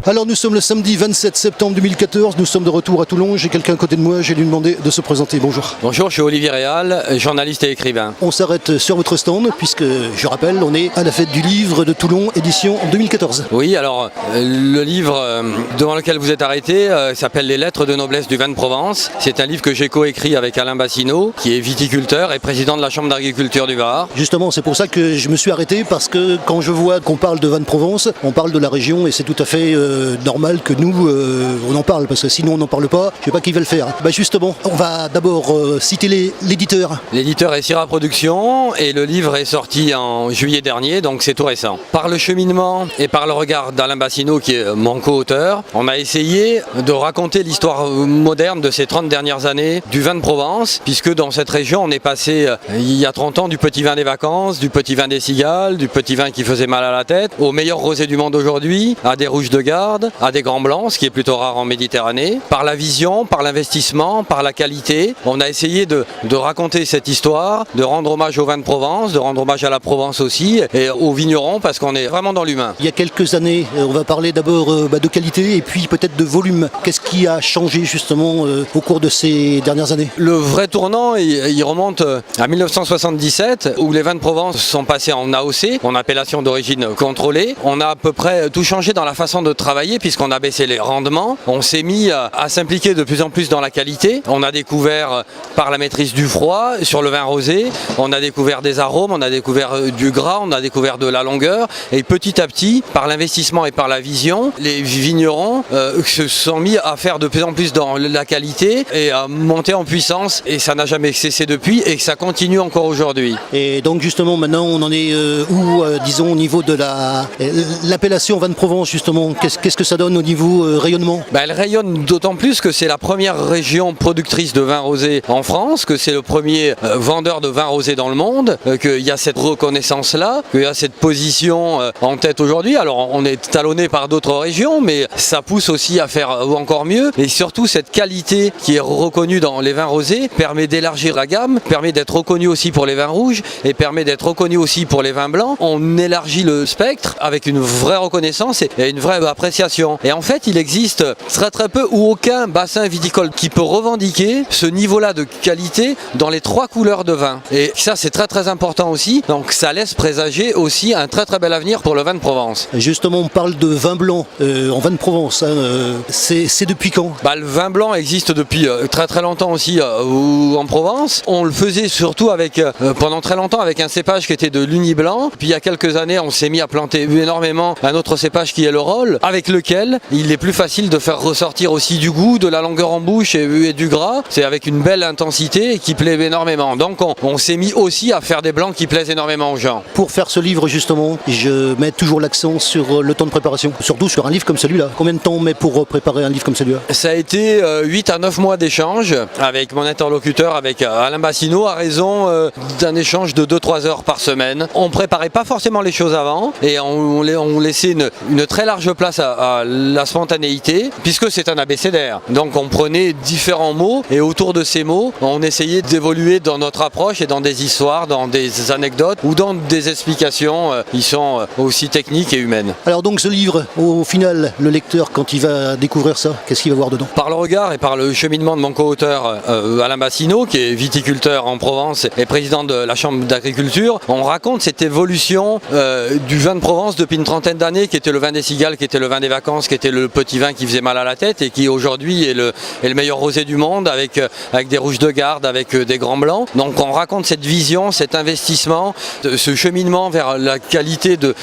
Alors nous sommes le samedi 27 septembre 2014, nous sommes de retour à Toulon, j'ai quelqu'un à côté de moi, j'ai lui demandé de se présenter. Bonjour. Bonjour, je suis Olivier Réal, journaliste et écrivain. On s'arrête sur votre stand puisque, je rappelle, on est à la fête du livre de Toulon, édition 2014. Oui, alors le livre devant lequel vous êtes arrêté s'appelle Les lettres de noblesse du vin de Provence. C'est un livre que j'ai coécrit avec Alain Bassineau, qui est viticulteur et président de la Chambre d'agriculture du Var. Justement, c'est pour ça que je me suis arrêté, parce que quand je vois qu'on parle de vin de Provence, on parle de la région et c'est tout à fait normal que nous, on en parle, parce que sinon on n'en parle pas, je ne sais pas qui va le faire. Justement, on va d'abord citer l'éditeur. L'éditeur est Syrah Productions et le livre est sorti en juillet dernier, donc c'est tout récent. Par le cheminement et par le regard d'Alain Bassineau, qui est mon co-auteur, on a essayé de raconter l'histoire moderne de ces 30 dernières années du vin de Provence, puisque dans cette région, on est passé, il y a 30 ans, du petit vin des vacances, du petit vin des cigales, du petit vin qui faisait mal à la tête, au meilleur rosé du monde aujourd'hui, à des rouges de garde, à des grands blancs, ce qui est plutôt rare en Méditerranée. Par la vision, par l'investissement, par la qualité, on a essayé de raconter cette histoire, de rendre hommage au vin de Provence, de rendre hommage à la Provence aussi, et aux vignerons, parce qu'on est vraiment dans l'humain. Il y a quelques années, on va parler d'abord de qualité et puis peut-être de volume. Qu'est-ce qui a changé justement au cours de ces dernières années? Le vrai tournant, il remonte à 1977, où les vins de Provence sont passés en AOC, en appellation d'origine contrôlée. On a à peu près tout changé dans la façon de travailler, puisqu'on a baissé les rendements. On s'est mis à s'impliquer de plus en plus dans la qualité. On a découvert par la maîtrise du froid sur le vin rosé, on a découvert des arômes, on a découvert du gras, on a découvert de la longueur. Et petit à petit, par l'investissement et par la vision, les vignerons se sont mis à faire de plus en plus dans la qualité et à monter en puissance. Et ça n'a jamais cessé depuis et ça continue encore aujourd'hui. Et donc justement maintenant on en est où, disons, au niveau de l'appellation vin de Provence justement, qu'est-ce que ça donne au niveau rayonnement? Elle rayonne d'autant plus que c'est la première région productrice de vin rosé en France, que c'est le premier vendeur de vin rosé dans le monde, qu'il y a cette reconnaissance-là, qu'il y a cette position en tête aujourd'hui. Alors on est talonné par d'autres régions, mais ça pousse aussi à faire encore mieux. Et surtout cette qualité qui est reconnue dans les vins rosés permet d'élargir la gamme, permet d'être reconnu aussi pour les vins rouges et permet d'être reconnu aussi pour les vins blancs. On élargit le spectre avec une vraie reconnaissance et une vraie appréciation. Et en fait, il existe très peu ou aucun bassin viticole qui peut revendiquer ce niveau-là de qualité dans les trois couleurs de vin. Et ça, c'est très important aussi. Donc ça laisse présager aussi un très bel avenir pour le vin de Provence. Justement, on parle de vin blanc en vin de Provence. C'est depuis quand? Le vin blanc existe depuis très longtemps aussi en Provence. On le faisait surtout pendant très longtemps avec un cépage qui était de l'Uni blanc. Puis il y a quelques années, on s'est mis à planter énormément un autre cépage qui est le Rolle, avec lequel il est plus facile de faire ressortir aussi du goût, de la longueur en bouche et du gras. C'est avec une belle intensité et qui plaît énormément. Donc on s'est mis aussi à faire des blancs qui plaisent énormément aux gens. Pour faire ce livre justement, je mets toujours l'accent sur le temps de préparation, surtout sur un livre comme celui-là. Combien de temps on met pour préparer un livre comme celui-là? Ça a été 8 à 9 mois d'échange avec mon interlocuteur, avec Alain Bassineau, à raison d'un échange de 2-3 heures par semaine. On préparait pas forcément les choses avant et on laissait une très large place à la spontanéité, puisque c'est un abécédaire. Donc on prenait différents mots et autour de ces mots, on essayait d'évoluer dans notre approche et dans des histoires, dans des anecdotes ou dans des explications qui sont aussi techniques et humaines. Alors donc ce livre, au final, le lecteur, quand il va découvrir ça, qu'est-ce qu'il va voir dedans? Par le regard et par le cheminement de mon co-auteur Alain Bassineau, qui est viticulteur en Provence et président de la Chambre d'agriculture, on raconte cette évolution du vin de Provence depuis une trentaine d'années, qui était le vin des cigales, qui était le vin des vacances, qui était le petit vin qui faisait mal à la tête et qui aujourd'hui est le meilleur rosé du monde avec des rouges de garde, avec des grands blancs. Donc on raconte cette vision, cet investissement, ce cheminement vers la qualité de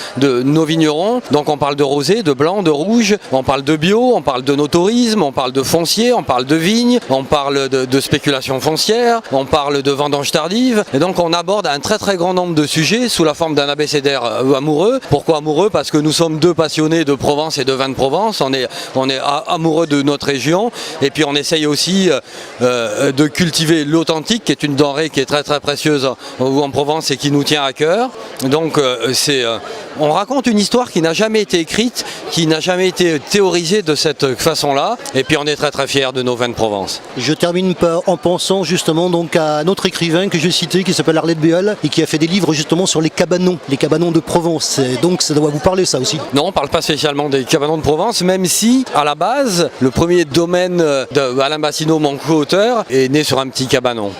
nos vignerons. Donc on parle de rosé, de blanc, de rouge, on parle de bio, on parle de no tourisme, on parle de foncier, on parle de vignes, on parle de spéculation foncière, on parle de vendange tardive. Et donc on aborde un très grand nombre de sujets sous la forme d'un abécédaire amoureux. Pourquoi amoureux? Parce que nous sommes deux passionnés de Provence et de vin de Provence. On est amoureux de notre région et puis on essaye aussi de cultiver l'authentique, qui est une denrée qui est très précieuse en Provence et qui nous tient à cœur. Donc c'est On raconte une histoire qui n'a jamais été écrite, qui n'a jamais été théorisée de cette façon-là. Et puis on est très très fiers de nos vins de Provence. Je termine en pensant justement donc à un autre écrivain que j'ai cité qui s'appelle Arlette Béal et qui a fait des livres justement sur les cabanons de Provence. Et donc ça doit vous parler ça aussi. Non, on ne parle pas spécialement des cabanons de Provence, même si à la base, le premier domaine d'Alain Bassineau, mon co-auteur, est né sur un petit cabanon.